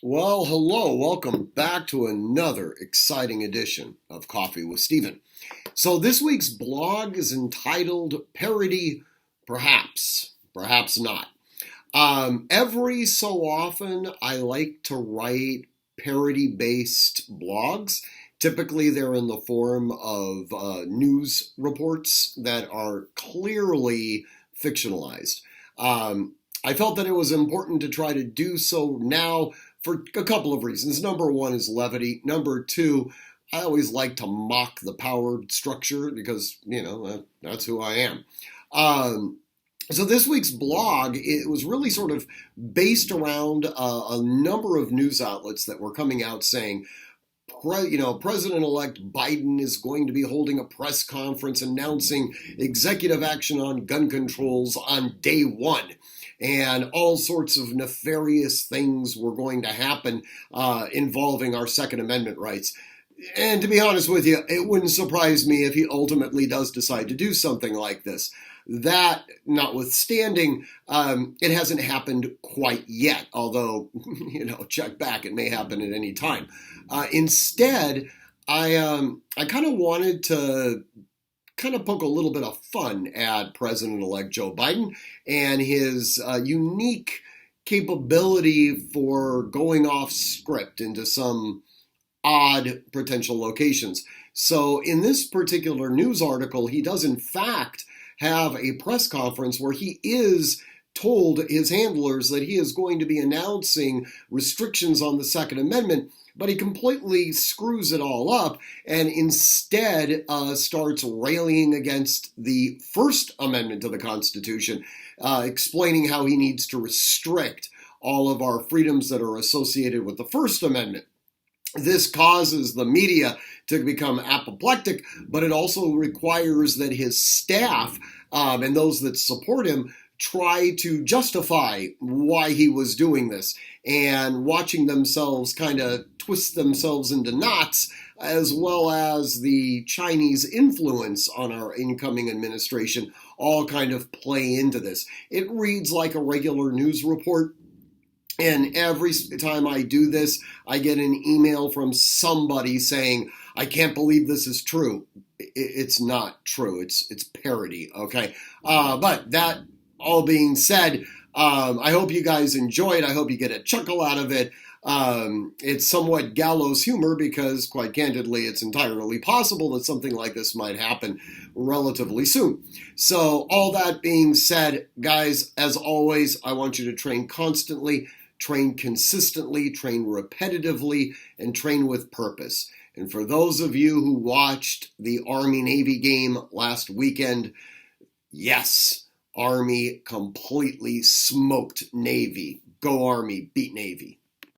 Well, hello. Welcome back to another exciting edition of Coffee with Stephen. So, this week's blog is entitled Parody, Perhaps, Perhaps Not. Every so often, I like to write parody based blogs. Typically, they're in the form of news reports that are clearly fictionalized. I felt that it was important to try to do so now for a couple of reasons. Number one is levity. Number two, I always like to mock the power structure because, that's who I am. So this week's blog, it was really sort of based around a number of news outlets that were coming out saying, President-elect Biden is going to be holding a press conference announcing executive action on gun controls on day one. And all sorts of nefarious things were going to happen involving our Second Amendment rights. And to be honest with you, it wouldn't surprise me if he ultimately does decide to do something like this. That notwithstanding, it hasn't happened quite yet, although, check back, it may happen at any time. Instead, I kind of wanted to poke a little bit of fun at President-elect Joe Biden and his unique capability for going off script into some odd potential locations. So in this particular news article, he does in fact have a press conference where he is told his handlers that he is going to be announcing restrictions on the Second Amendment, but he completely screws it all up and instead starts railing against the First Amendment to the Constitution, explaining how he needs to restrict all of our freedoms that are associated with the First Amendment. This causes the media to become apoplectic, but it also requires that his staff and those that support him try to justify why he was doing this, and watching themselves kind of twist themselves into knots, as well as the Chinese influence on our incoming administration, all kind of play into this. It reads like a regular news report. And every time I do this, I get an email from somebody saying, I can't believe this is true. It's not true. It's parody, okay? But that all being said, I hope you guys enjoy it. I hope you get a chuckle out of it. It's somewhat gallows humor because, quite candidly, it's entirely possible that something like this might happen relatively soon. So all that being said, guys, as always, I want you to train constantly, train consistently, train repetitively, and train with purpose. And for those of you who watched the Army-Navy game last weekend, yes, Army completely smoked Navy. Go Army, beat Navy.